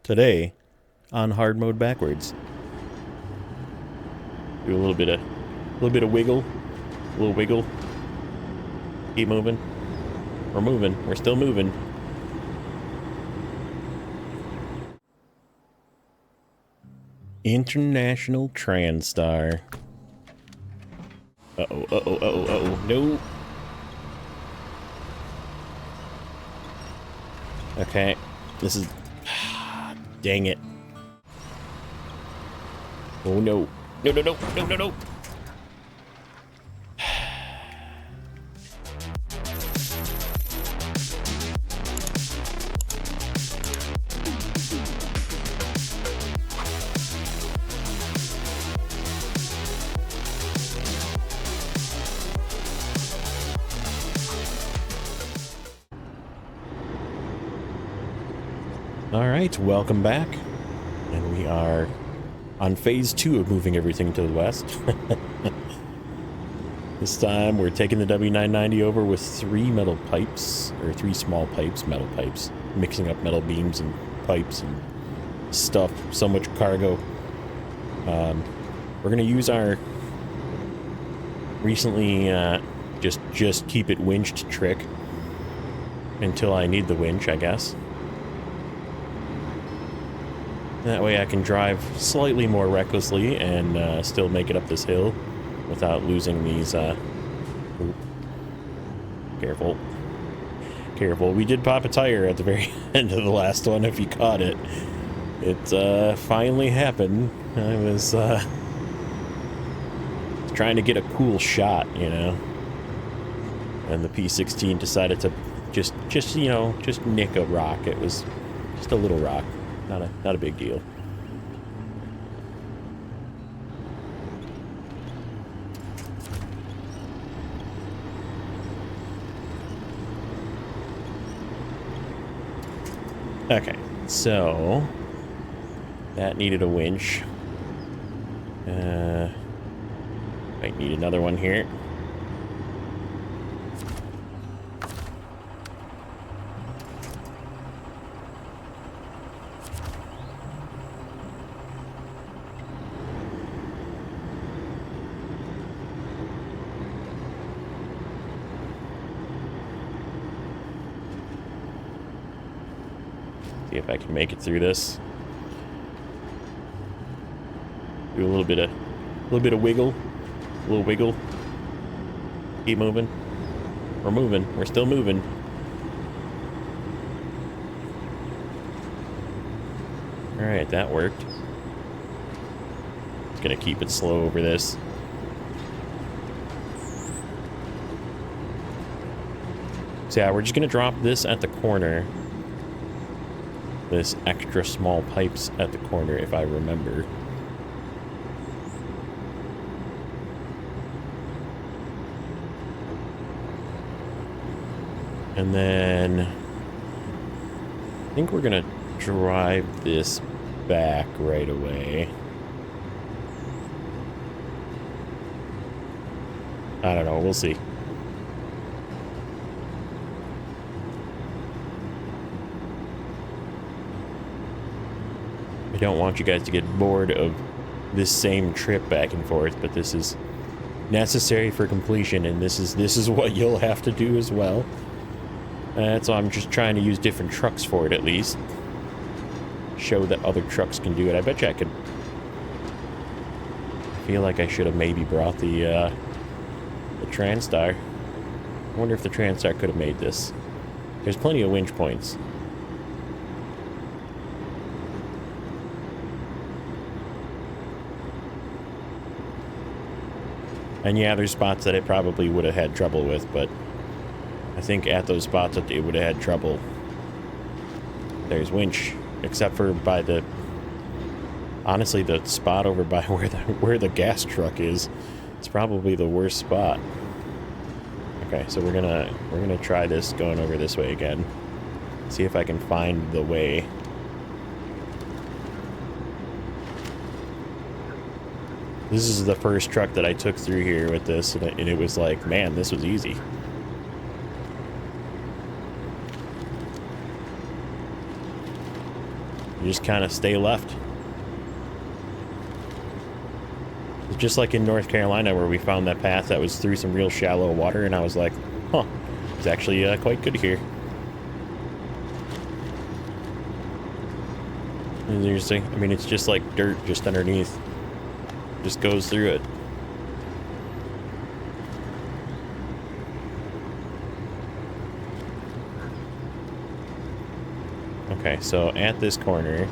Today on hard mode backwards. Do a little bit of wiggle, a little wiggle. Keep moving. We're moving. We're still moving. International Transtar. Uh-oh, uh-oh, uh-oh, uh-oh. No. Okay. This is... Dang it. Oh, no. No, no, no, no, no, no. Alright, welcome back. And we are on phase 2 of moving everything to the west. This time we're taking the W990 over with 3 metal pipes, or 3 small pipes, metal pipes, mixing up metal beams and pipes and stuff, so much cargo. We're gonna use our recently just keep it winched trick until I need the winch, I guess. That way I can drive slightly more recklessly and still make it up this hill without losing these, Careful. Careful. We did pop a tire at the very end of the last one, if you caught it. It, finally happened. I was, trying to get a cool shot, you know? And the P16 decided to just, you know, just nick a rock. It was just a little rock. Not a big deal. Okay, so that needed a winch. Might need another one here. See if I can make it through this. Do a little bit of wiggle, a little wiggle. Keep moving. We're moving. We're still moving. All right, that worked. Just gonna keep it slow over this. So yeah, we're just gonna drop this at the corner. This extra small pipes at the corner, if I remember. And then I think we're gonna drive this back right away. I don't know, we'll see. I don't want you guys to get bored of this same trip back and forth, but this is necessary for completion, and this is what you'll have to do as well. So I'm just trying to use different trucks for it, at least. Show that other trucks can do it. I bet you I could. I feel like I should have maybe brought the Transtar. I wonder if the Transtar could have made this. There's plenty of winch points. And yeah, there's spots that it probably would have had trouble with, but I think at those spots that it would have had trouble, there's winch, except for by the, honestly, the spot over by where the gas truck is. It's probably the worst spot. Okay, so we're gonna try this going over this way again. See if I can find the way. This is the first truck that I took through here with this, and it was like, man, this was easy. You just kind of stay left. It's just like in North Carolina where we found that path that was through some real shallow water, and I was like, huh, it's actually quite good here. And seriously, I mean, it's just like dirt just underneath. Just goes through it. Okay, so at this corner,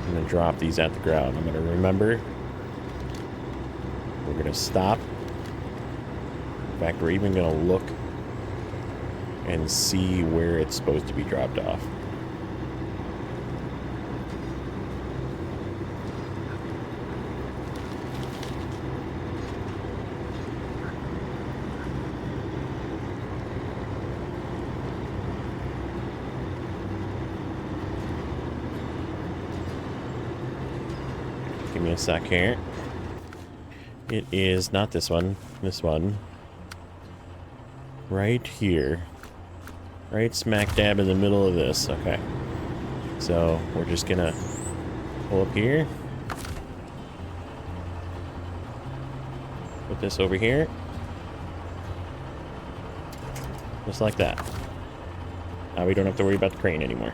I'm going to drop these at the ground. I'm going to remember. We're going to stop. In fact, we're even going to look and see where it's supposed to be dropped off. Give me a sec here. It is not this one. This one. Right here. Right smack dab in the middle of this. Okay. So we're just gonna pull up here. Put this over here. Just like that. Now we don't have to worry about the crane anymore.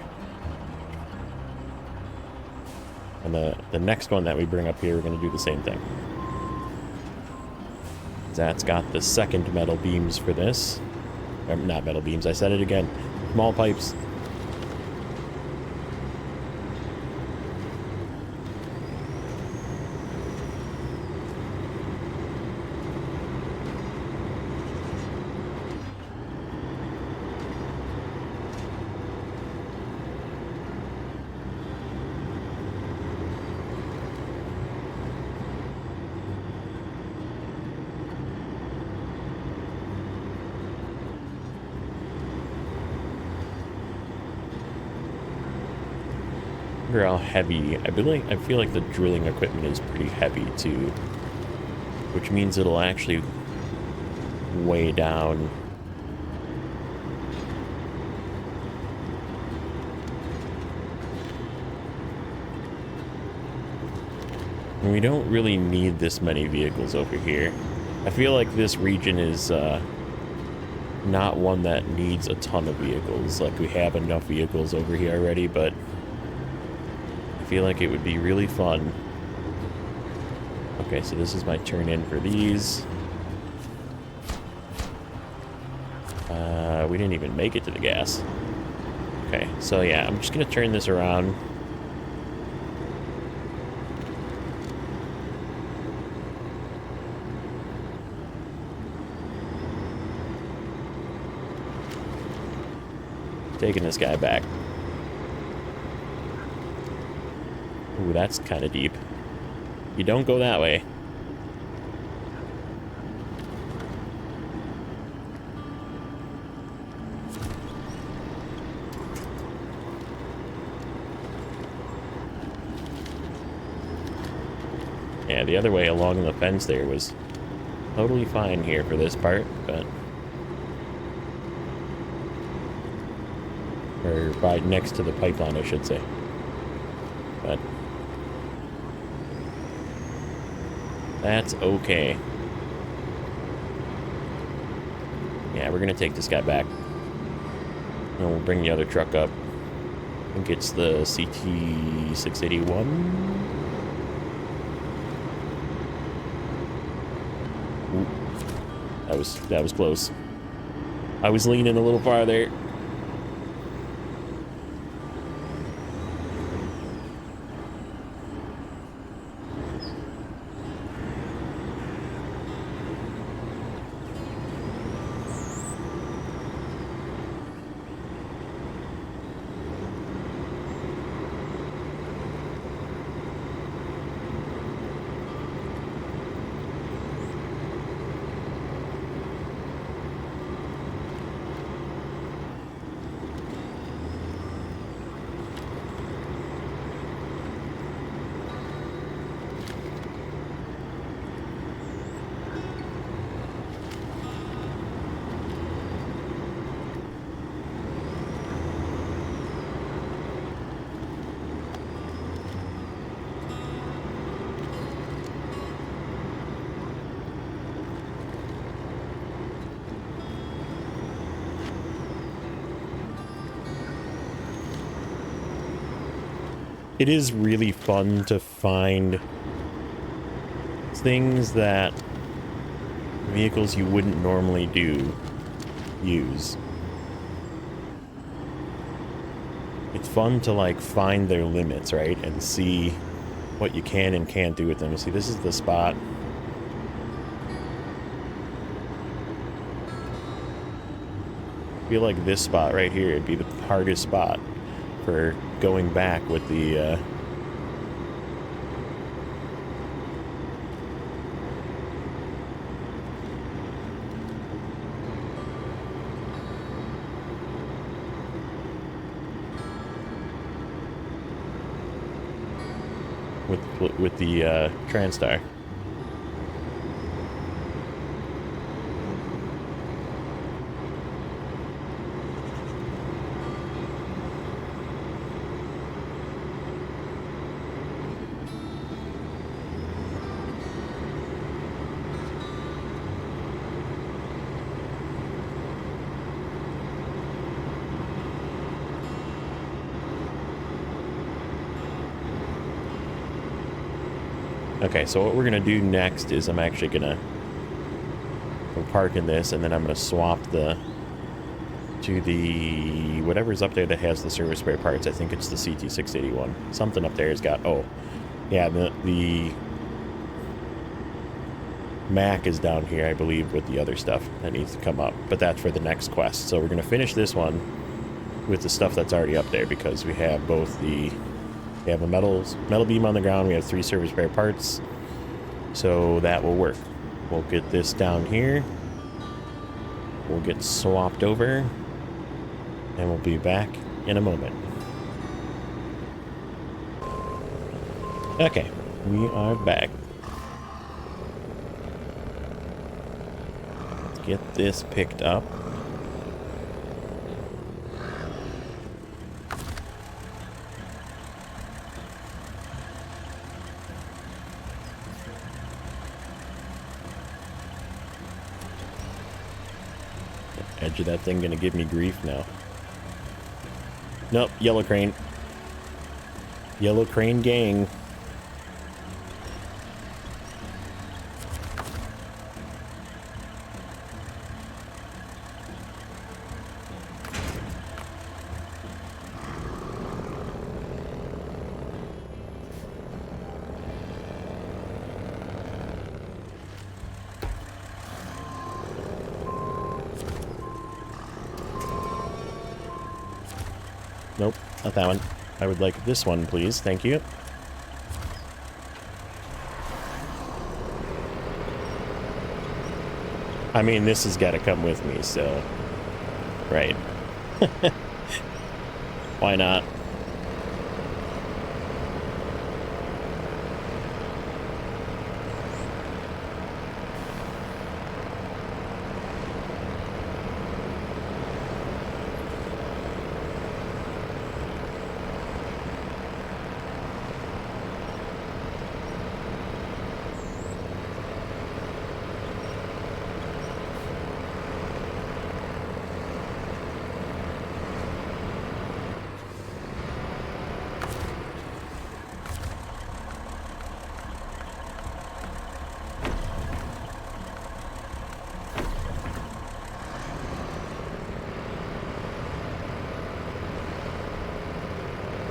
And the next one that we bring up here, we're going to do the same thing. That's got the second metal beams for this. Not metal beams, I said it again. Small pipes. I wonder how heavy. I feel like the drilling equipment is pretty heavy too, which means it'll actually weigh down. And we don't really need this many vehicles over here. I feel like this region is not one that needs a ton of vehicles. Like, we have enough vehicles over here already, but I feel like it would be really fun. Okay, so this is my turn in for these. We didn't even make it to the gas. Okay, so yeah, I'm just gonna turn this around. Taking this guy back. Ooh, that's kind of deep. You don't go that way. Yeah, the other way along the fence there was totally fine here for this part, but... Or right next to the pipeline, I should say. But... that's okay. Yeah, we're gonna take this guy back. And we'll bring the other truck up. I think it's the CT681. Ooh, that was close. I was leaning a little farther. it is really fun to find things that vehicles you wouldn't normally use. It's fun to like find their limits, right? And see what you can and can't do with them. See, this is the spot. I feel like this spot right here would be the hardest spot for going back with the with the Transtar. Okay, so what we're gonna do next is I'm actually gonna park in this, and then I'm gonna swap to the whatever's up there that has the service spare parts. I think it's the CT681. Something up there has got, oh, yeah, the Mac is down here, I believe, with the other stuff that needs to come up, but that's for the next quest. So we're gonna finish this one with the stuff that's already up there, because we have both we have a metal beam on the ground, we have 3 service spare parts, so that will work. We'll get this down here, we'll get swapped over, and we'll be back in a moment. Okay, we are back. Let's get this picked up. Edge of that thing gonna give me grief now. Nope, yellow crane. Yellow crane gang. Nope, not that one. I would like this one, please. Thank you. I mean, this has got to come with me, so... Right. Why not?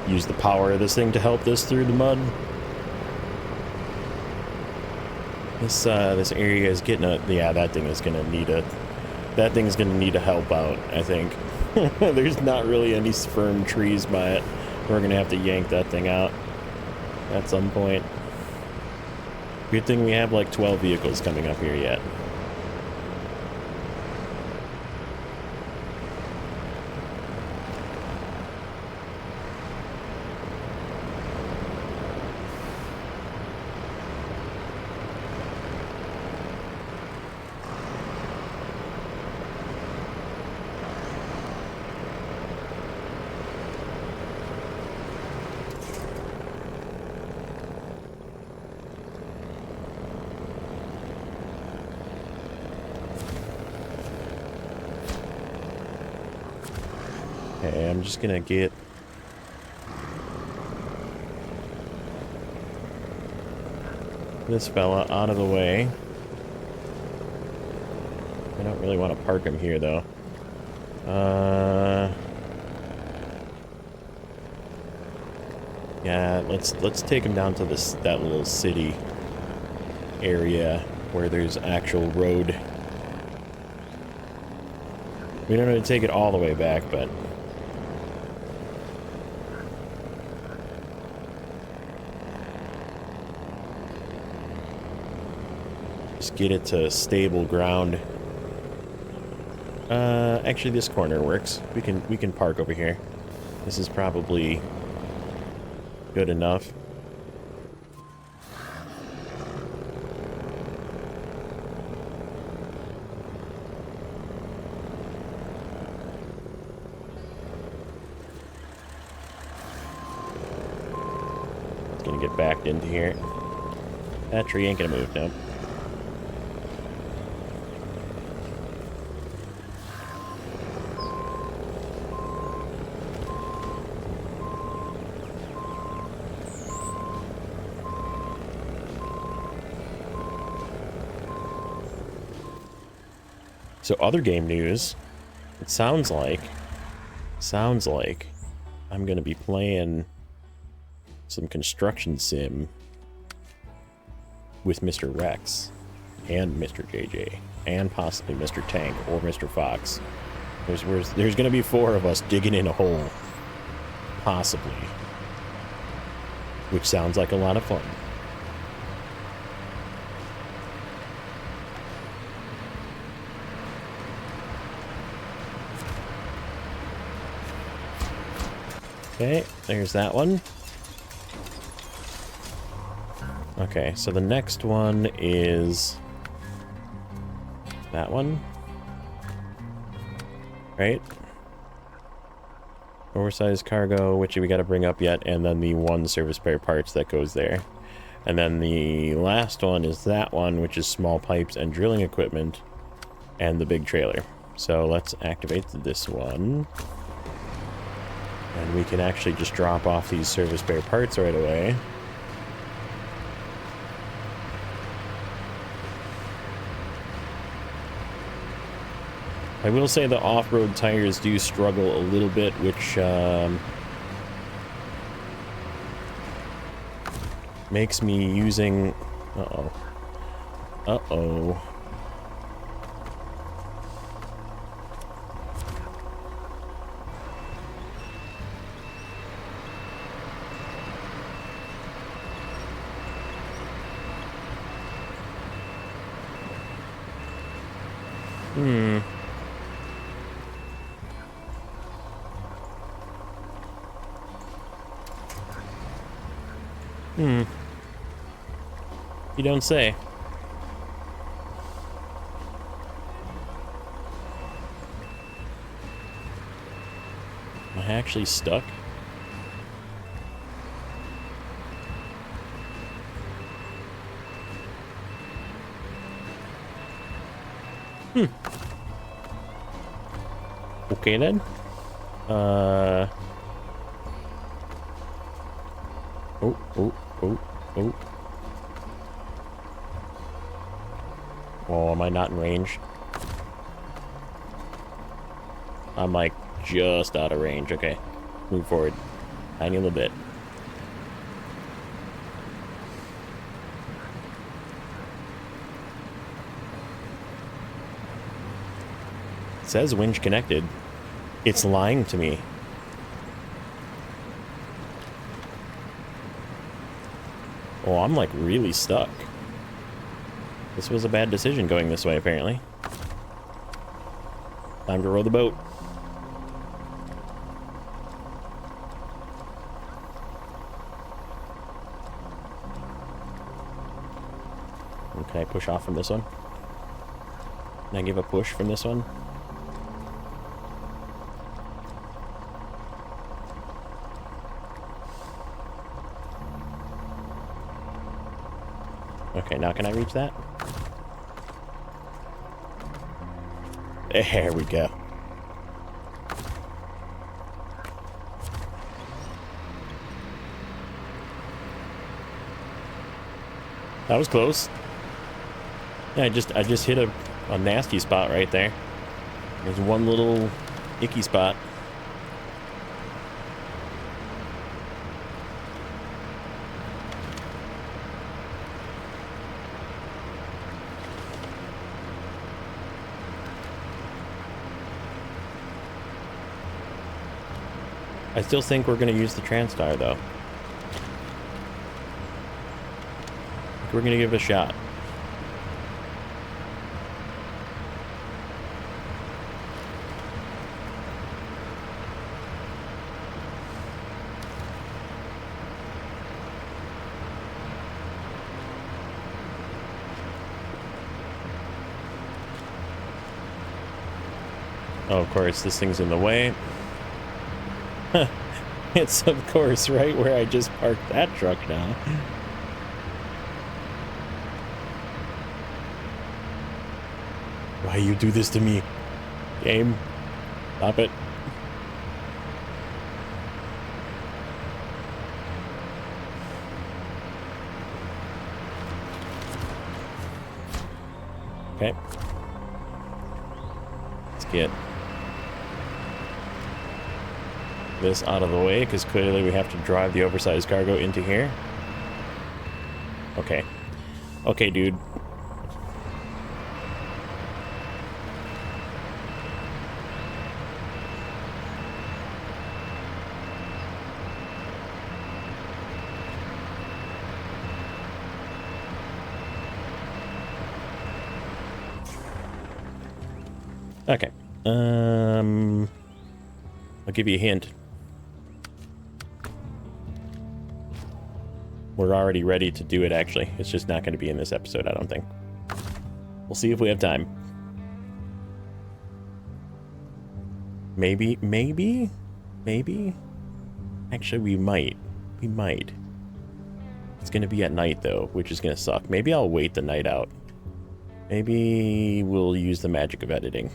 Use the power of this thing to help this through the mud. This area is getting a, yeah, that thing is gonna need a help out, I think. There's not really any firm trees by it. We're gonna have to yank that thing out at some point. Good thing we have like 12 vehicles coming up here yet. Okay, I'm just gonna get this fella out of the way. I don't really want to park him here, though. Yeah, let's take him down to that little city area where there's actual road. We don't need to take it all the way back, but just get it to stable ground. Actually, this corner works. We can park over here. This is probably good enough. It's gonna get backed into here. That tree ain't gonna move, no. So other game news, it sounds like I'm gonna be playing some construction sim with Mr. Rex and Mr. JJ and possibly Mr. Tank or Mr. Fox. There's gonna be 4 of us digging in a hole, possibly, which sounds like a lot of fun. Okay, there's that one. Okay, so the next one is that one, right? Oversized cargo, which we got to bring up yet, and then the 1 service spare parts that goes there. And then the last one is that one, which is small pipes and drilling equipment, and the big trailer. So let's activate this one. And we can actually just drop off these service spare parts right away. I will say the off-road tires do struggle a little bit, which makes me using... Uh-oh. Uh-oh. You don't say. Am I actually stuck? Okay then. Oh. Oh, am I not in range? I'm like just out of range. Okay. Move forward. Tiny little bit. It says winch connected. It's lying to me. Oh, I'm like really stuck. This was a bad decision going this way, apparently. Time to row the boat. Can I push off from this one? Can I give a push from this one? Okay, now can I reach that? There we go. That was close. Yeah, I just hit a nasty spot right there. There's one little icky spot. I still think we're going to use the Transtar, though. We're going to give it a shot. Oh, of course, this thing's in the way. It's, of course, right where I just parked that truck now. Why you do this to me? Game, stop it. Okay. Let's get this out of the way, because clearly we have to drive the oversized cargo into here. Okay. Okay, dude. Okay. I'll give you a hint. We're already ready to do it, actually. It's just not going to be in this episode, I don't think. We'll see if we have time. Maybe. Actually, we might. It's going to be at night, though, which is going to suck. Maybe I'll wait the night out. Maybe we'll use the magic of editing.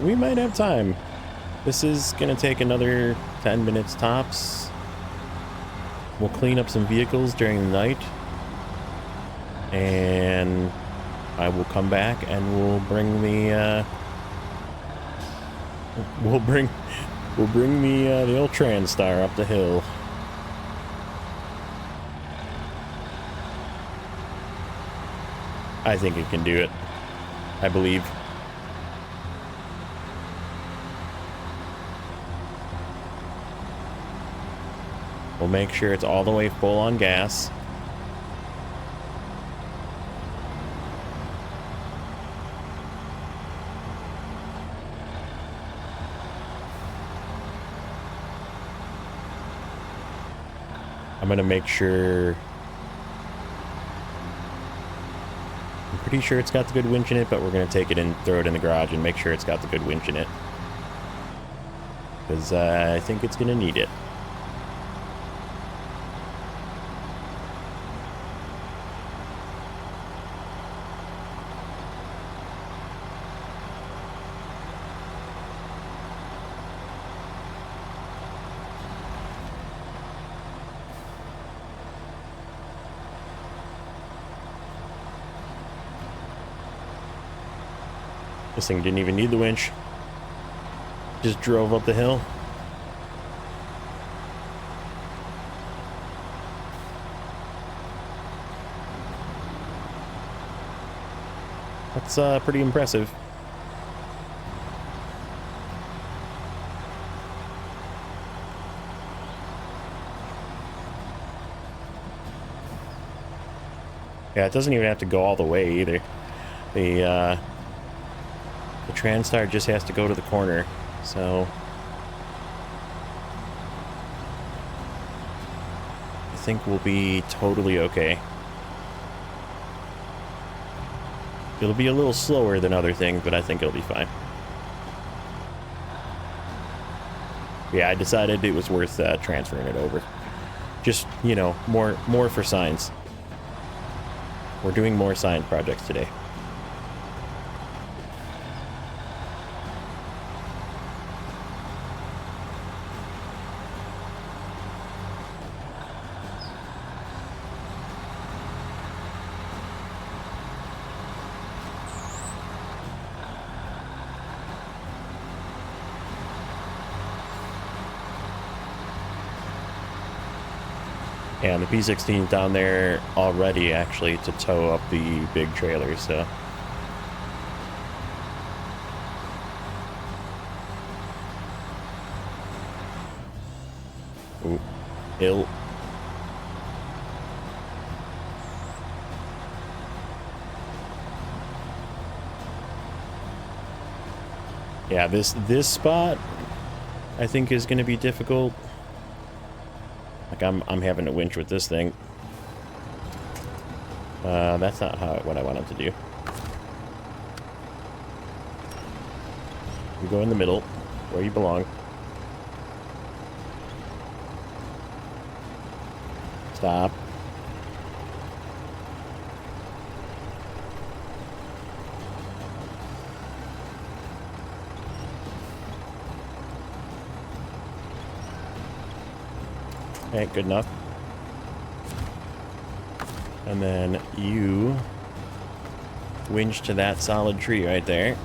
We might have time. This is gonna take another 10 minutes tops. We'll clean up some vehicles during the night, and I will come back and we'll bring the we'll bring the old Transtar up the hill. I think it can do it. I believe. We'll make sure it's all the way full on gas. I'm gonna make sure. I'm pretty sure it's got the good winch in it, but we're gonna take it and throw it in the garage and make sure it's got the good winch in it. Because I think it's gonna need it. This thing didn't even need the winch. Just drove up the hill. That's pretty impressive. Yeah, it doesn't even have to go all the way either. The Transtar just has to go to the corner, so think we'll be totally okay. It'll be a little slower than other things, but I think it'll be fine. Yeah, I decided it was worth transferring it over. Just, you know, more for science. We're doing more science projects today. Yeah, and the P16's down there already, actually, to tow up the big trailer, so... Ooh, ill. Yeah, this spot, I think, is going to be difficult. Like, I'm having to winch with this thing. That's not what I wanted to do. You go in the middle, where you belong. Stop. Okay, good enough. And then you winch to that solid tree right there.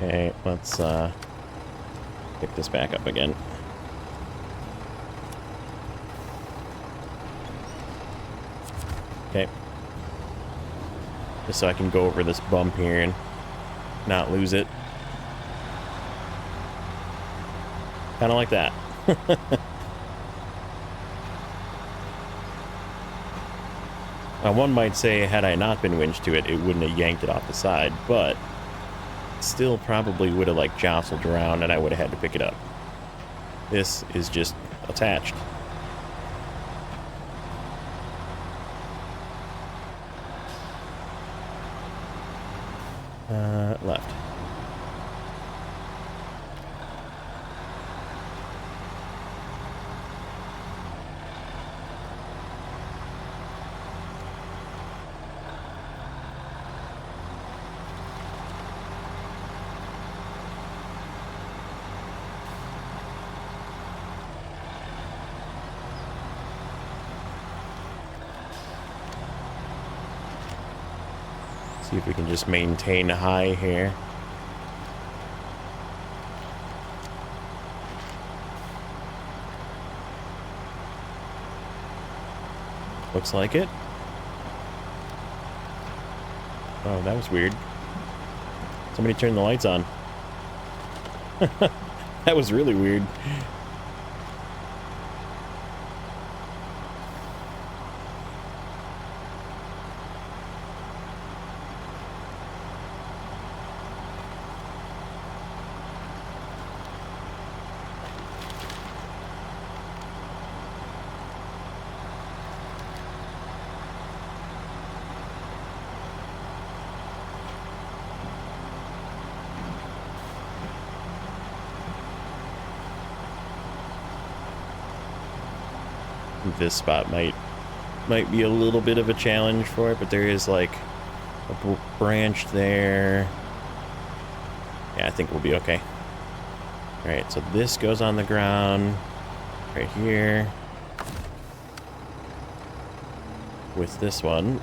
Okay, let's pick this back up again. Okay. Just so I can go over this bump here and not lose it. Kind of like that. Now, one might say, had I not been winched to it, it wouldn't have yanked it off the side, but still probably would have, like, jostled around and I would have had to pick it up. This is just attached. Left. See if we can just maintain high here. Looks like it. Oh, that was weird. Somebody turned the lights on. That was really weird. This spot might be a little bit of a challenge for it, but there is like a branch there. Yeah, I think we'll be okay. All right, so this goes on the ground right here with this one.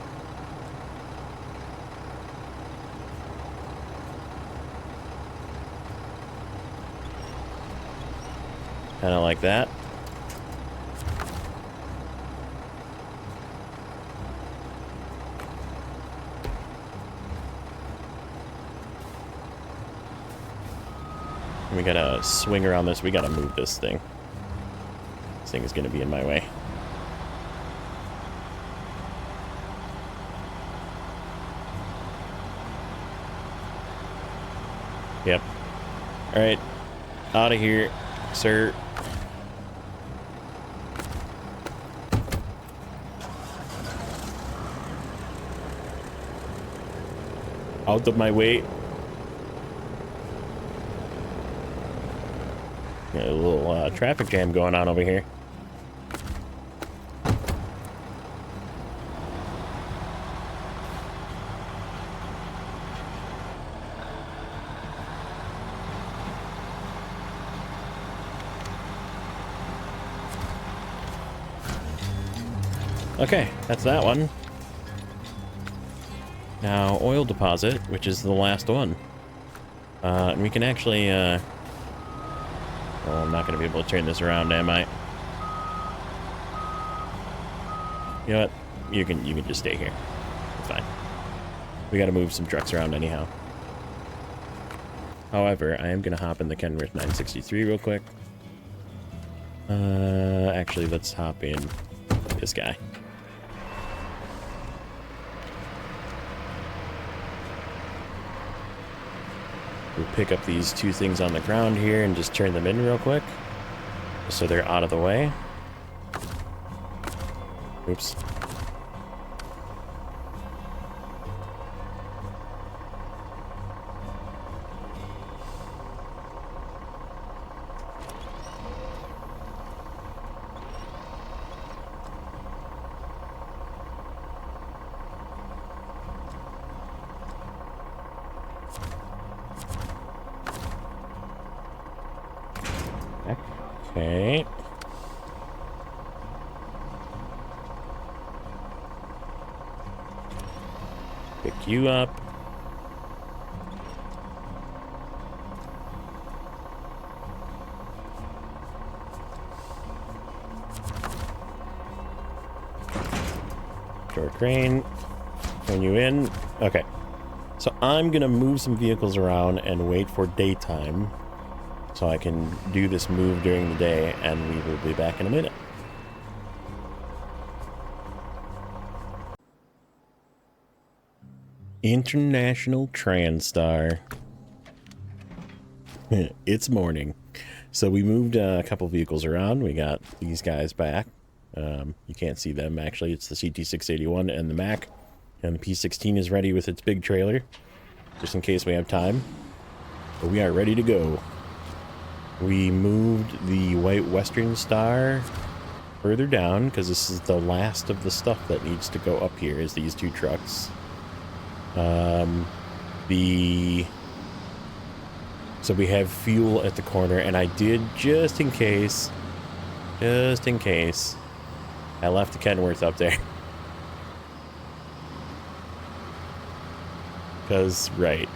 Kind of like that. We gotta swing around this. We gotta move this thing. This thing is gonna be in my way. Yep. Alright. Out of here, sir. Out of my way. Got a little traffic jam going on over here. Okay, that's that one. Now, oil deposit, which is the last one. And we can actually, well, I'm not going to be able to turn this around, am I? You know what? You can just stay here. It's fine. We got to move some trucks around anyhow. However, I am going to hop in the Kenworth 963 real quick. Actually, let's hop in this guy. We'll pick up these two things on the ground here and just turn them in real quick, so they're out of the way. Oops. Okay. Pick you up. Door crane. Crane you in. Okay. So I'm gonna move some vehicles around and wait for daytime, so I can do this move during the day, and we will be back in a minute. International Transtar. It's morning. So we moved a couple vehicles around. We got these guys back. You can't see them, actually. It's the CT681 and the Mac. And the P16 is ready with its big trailer, just in case we have time. But we are ready to go. We moved the White Western Star further down, because this is the last of the stuff that needs to go up here, is these two trucks. So we have fuel at the corner, and I did, just in case, I left the Kenworth up there. Because, right.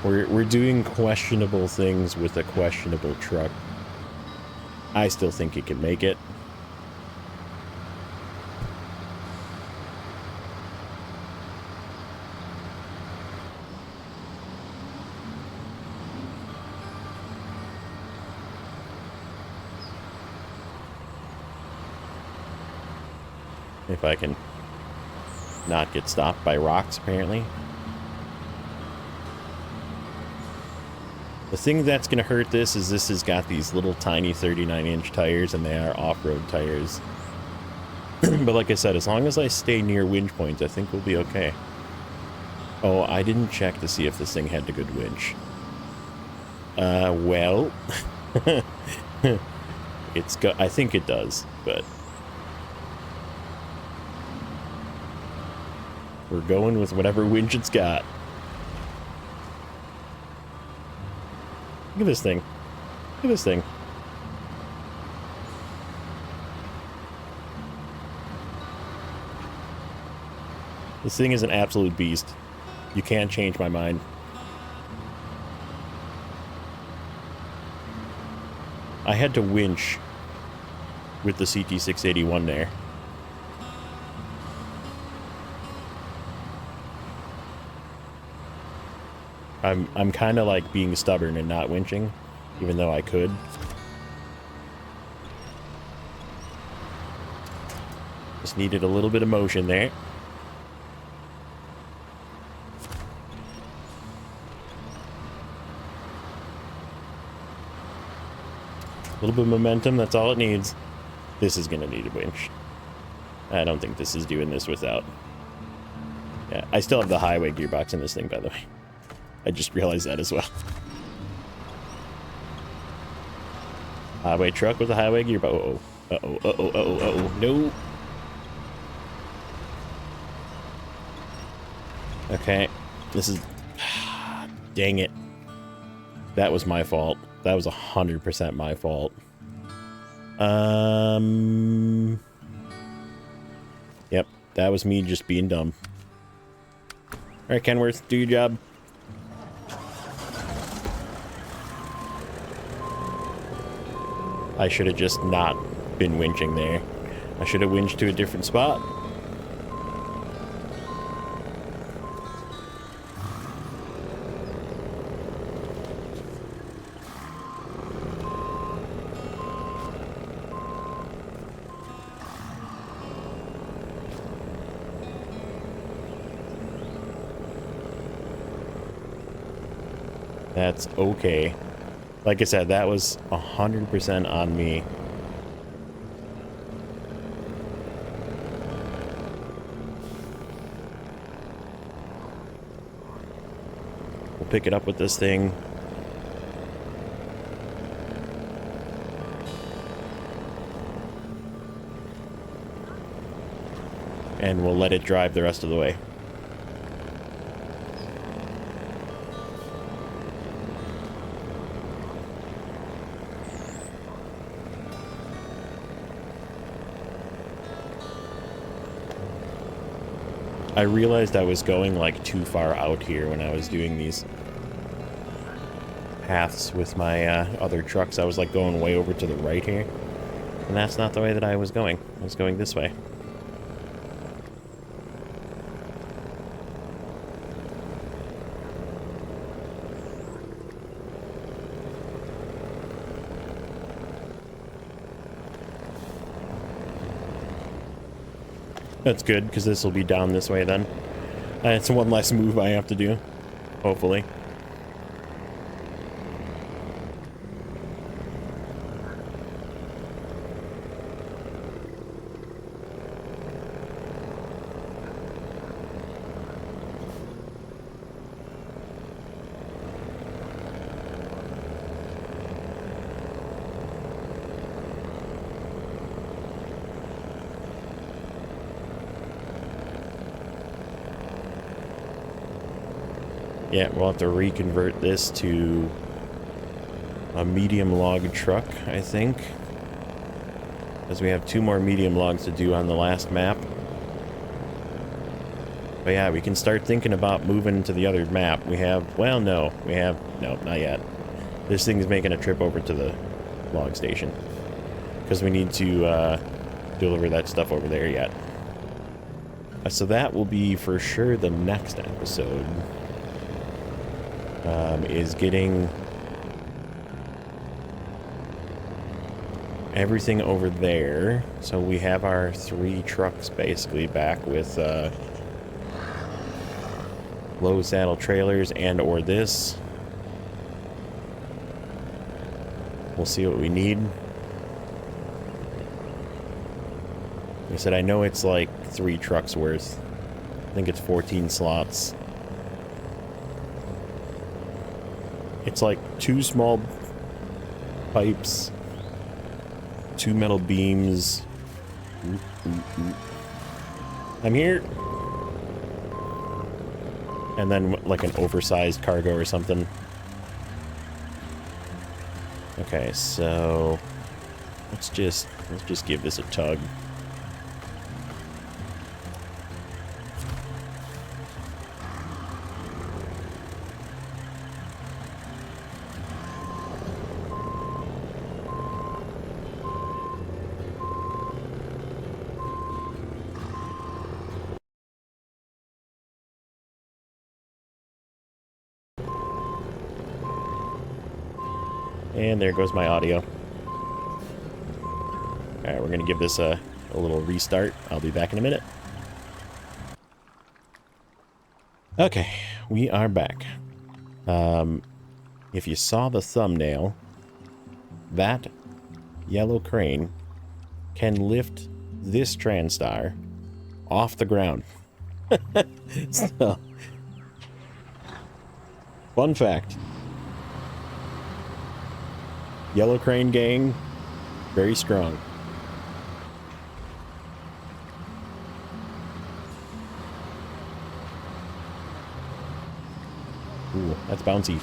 We're doing questionable things with a questionable truck. I still think it can make it. If I can not get stopped by rocks, apparently. The thing that's going to hurt this is this has got these little tiny 39-inch tires, and they are off-road tires. But like I said, as long as I stay near winch points, I think we'll be okay. Oh, I didn't check to see if this thing had a good winch. Well... I think it does, but... we're going with whatever winch it's got. Look at this thing. Look at this thing. This thing is an absolute beast. You can't change my mind. I had to winch with the CT681 there. I'm kind of like being stubborn and not winching, even though I could. Just needed a little bit of motion there. A little bit of momentum, that's all it needs. This is gonna need a winch. I don't think this is doing this without. Yeah, I still have the highway gearbox in this thing, by the way. I just realized that as well. Highway truck with a highway gearbox. Uh-oh, uh-oh, uh-oh, uh-oh, uh-oh, no. Okay, this is... Dang it. That was my fault. That was 100% my fault. Yep, that was me just being dumb. Alright, Kenworth, do your job. I should have just not been winching there. I should have winched to a different spot. That's okay. Like I said, that was 100% on me. We'll pick it up with this thing. And we'll let it drive the rest of the way. I realized I was going like too far out here when I was doing these paths with my other trucks. I was like going way over to the right here, and that's not the way that I was going. I was going this way. That's good, because this will be down this way then. It's one less move I have to do, hopefully. Yeah, we'll have to reconvert this to a medium log truck, I think. Because we have 2 more medium logs to do on the last map. But yeah, we can start thinking about moving to the other map. We have, well, no, not yet. This thing is making a trip over to the log station. Because we need to deliver that stuff over there yet. So that will be for sure the next episode. Is getting everything over there. So we have our 3 trucks basically back with low saddle trailers and or this. We'll see what we need. Like I said, I know it's like 3 trucks worth. I think it's 14 slots. It's like 2 small pipes, 2 metal beams. I'm here. And then like an oversized cargo or something. Okay, so let's just give this a tug. And there goes my audio. Alright, we're going to give this a little restart. I'll be back in a minute. Okay, we are back. If you saw the thumbnail, that yellow crane can lift this Transtar off the ground. So, fun fact. Yellow crane gang, very strong. Ooh, that's bouncy.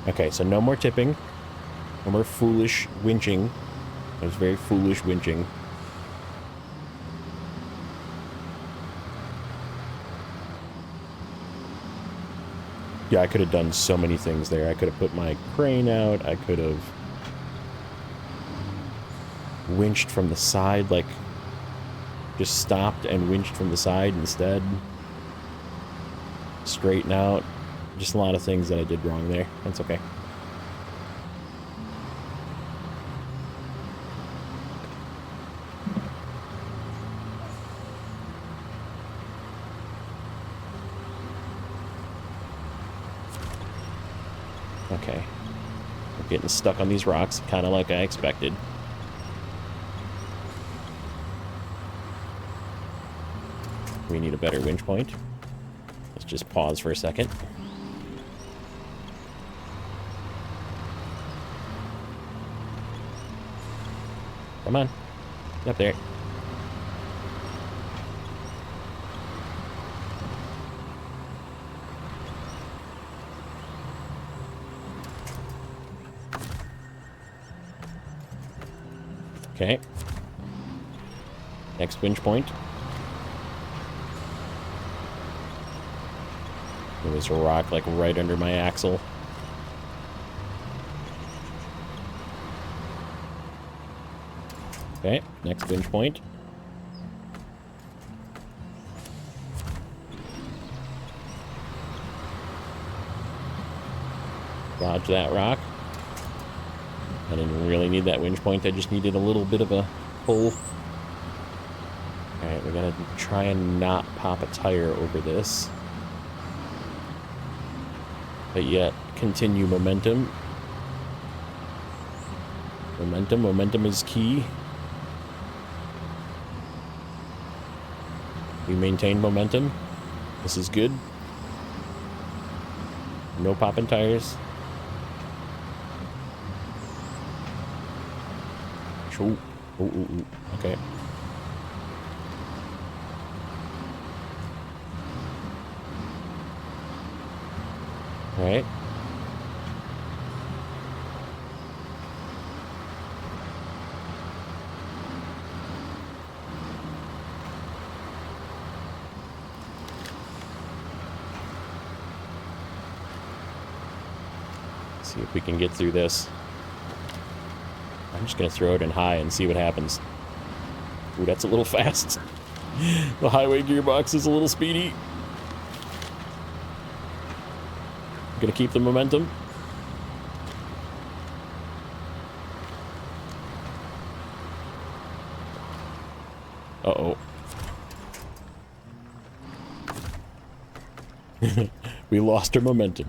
Okay, so no more tipping. No more foolish winching. That was very foolish winching. Yeah, I could have done so many things there. I could have put my crane out. I could have winched from the side, like just stopped and winched from the side instead. Straighten out. Just a lot of things that I did wrong there. That's okay. Okay. We're getting stuck on these rocks, kind of like I expected. We need a better winch point. Let's just pause for a second. Come on. Get up there. Okay. Next winch point. There's a rock like right under my axle. Okay, next winch point. Dodge that rock. I didn't really need that winch point, I just needed a little bit of a pull. Alright, we gotta try and not pop a tire over this. But yet, continue momentum. Momentum is key. We maintain momentum. This is good. No popping tires. Ooh. Ooh. Okay. All right. See if we can get through this. I'm just going to throw it in high and see what happens. Ooh, that's a little fast. The highway gearbox is a little speedy. Going to keep the momentum. Uh-oh. We lost our momentum.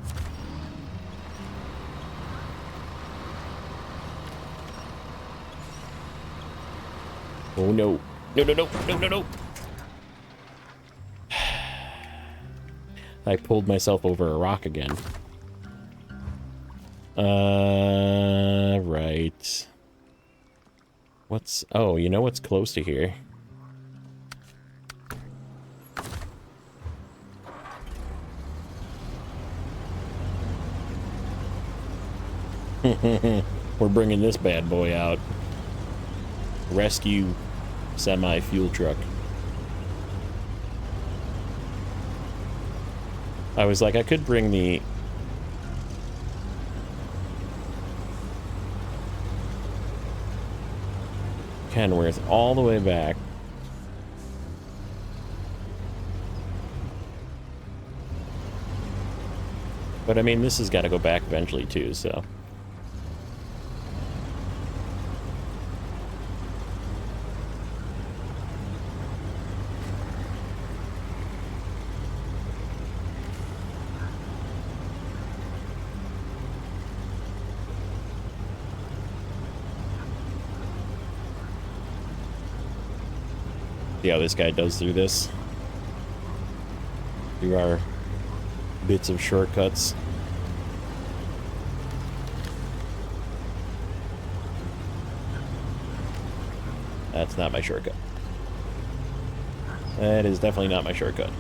Oh no. No. I pulled myself over a rock again. Right. What's... Oh, you know what's close to here? We're bringing this bad boy out. Rescue semi-fuel truck. I was like, I could bring the... Kenworth all the way back. But I mean, this has got to go back eventually too, so. See how this guy does through this. Through our bits of shortcuts. That's not my shortcut. That is definitely not my shortcut.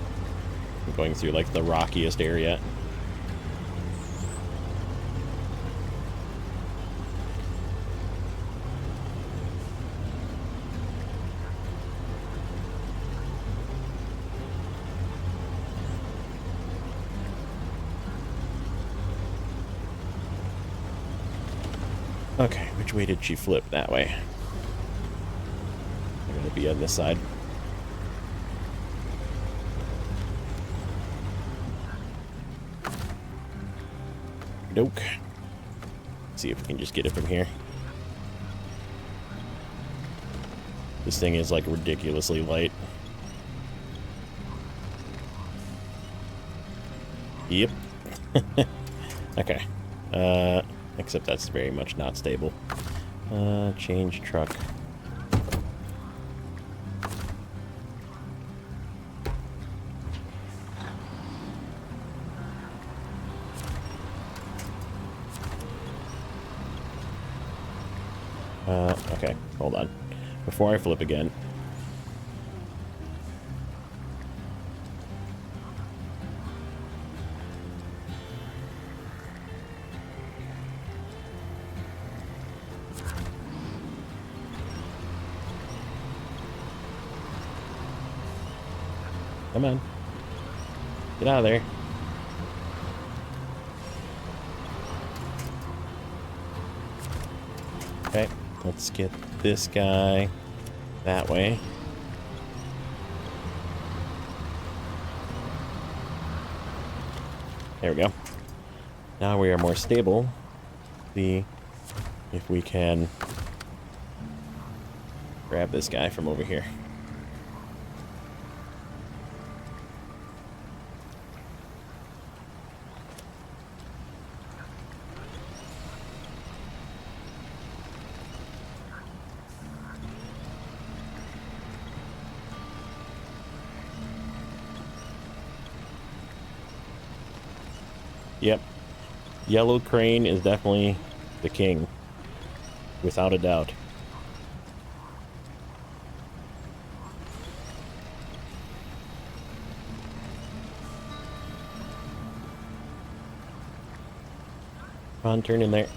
I'm going through like the rockiest area. Okay, which way did she flip? That way. I'm gonna be on this side. Nope. See if we can just get it from here. This thing is like ridiculously light. Yep. Okay. Except that's very much not stable. Change truck. Okay, hold on. Before I flip again. Come on. Get out of there. Okay, let's get this guy that way. There we go. Now we are more stable. See if we can grab this guy from over here. Yep. Yellow crane is definitely the king. Without a doubt. Come on, turn in there.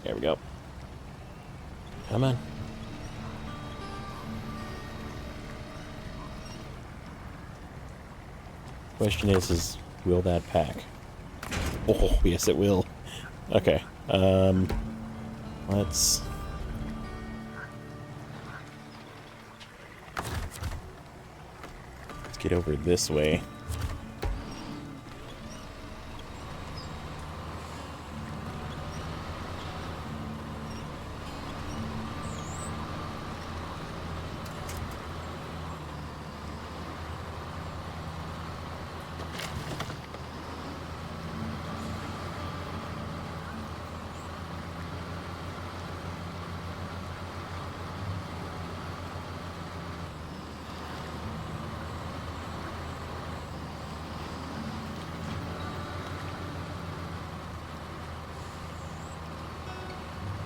There we go. Come on. Question is will that pack? Oh, yes it will. Okay. Let's get over this way.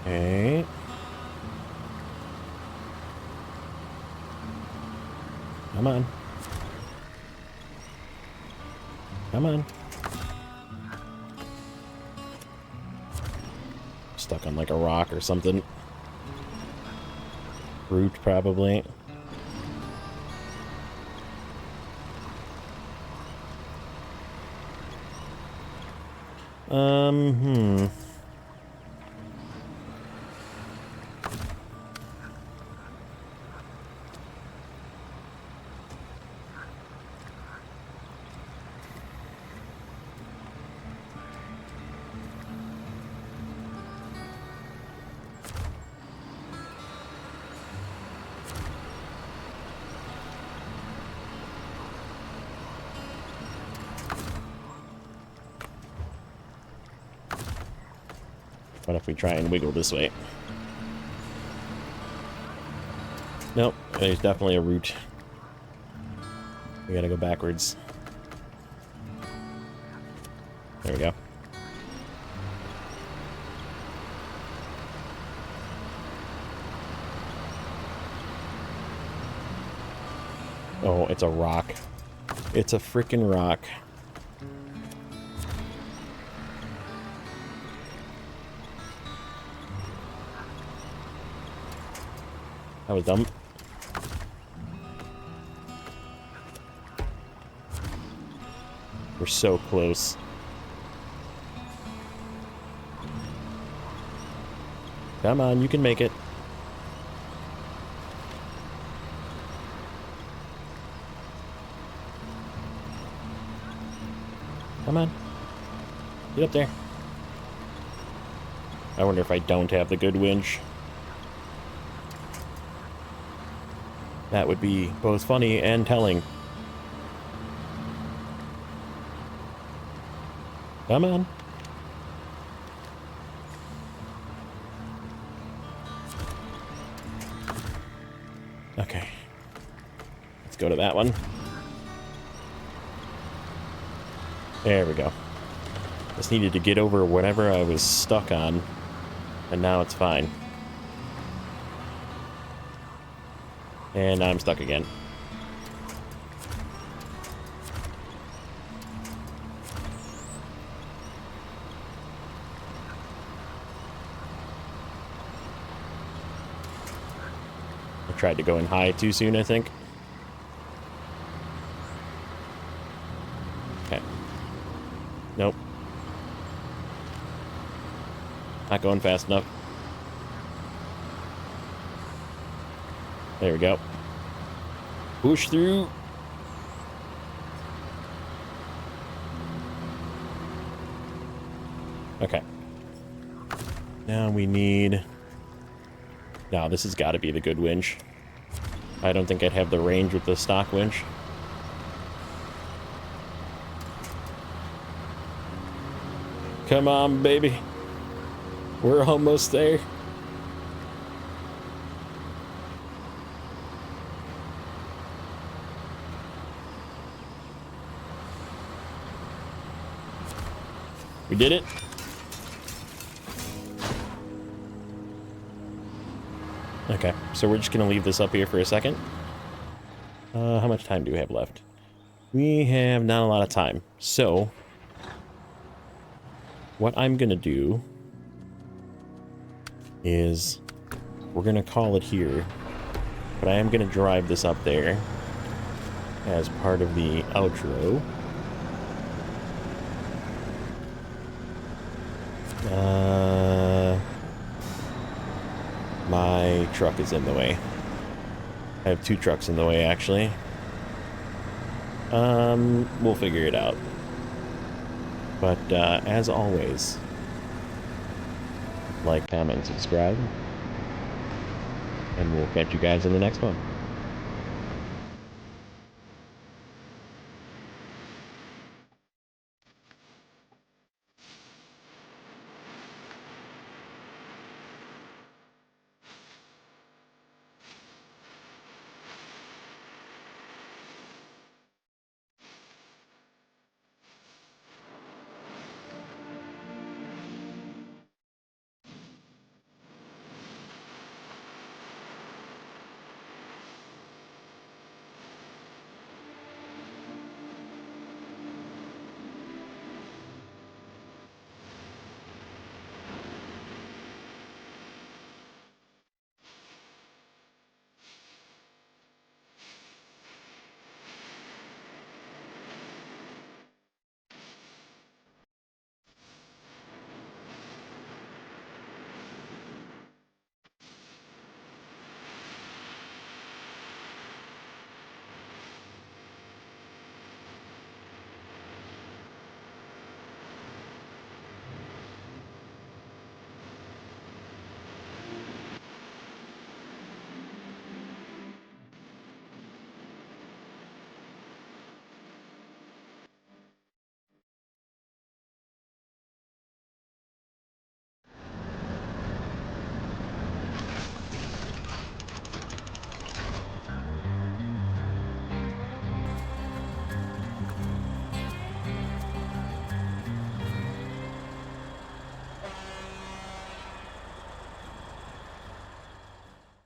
Okay. Come on. Come on. Stuck on like a rock or something. Root, probably. What if we try and wiggle this way? Nope, there's definitely a route. We gotta go backwards. There we go. Oh, it's a rock. It's a freaking rock. That was dumb. We're so close. Come on, you can make it. Come on. Get up there. I wonder if I don't have the good winch. That would be both funny and telling. Come on. Okay. Let's go to that one. There we go. Just needed to get over whatever I was stuck on, and now it's fine. And now I'm stuck again. I tried to go in high too soon, I think. Okay. Nope. Not going fast enough. There we go. Push through. Okay. Now we need... No, this has got to be the good winch. I don't think I'd have the range with the stock winch. Come on, baby. We're almost there. We did it. Okay, so we're just gonna leave this up here for a second. How much time do we have left? We have not a lot of time. So, what I'm gonna do is we're gonna call it here, but I am gonna drive this up there as part of the outro. My truck is in the way. I have two trucks in the way, actually. We'll figure it out. But, as always, like, comment, subscribe, and we'll catch you guys in the next one.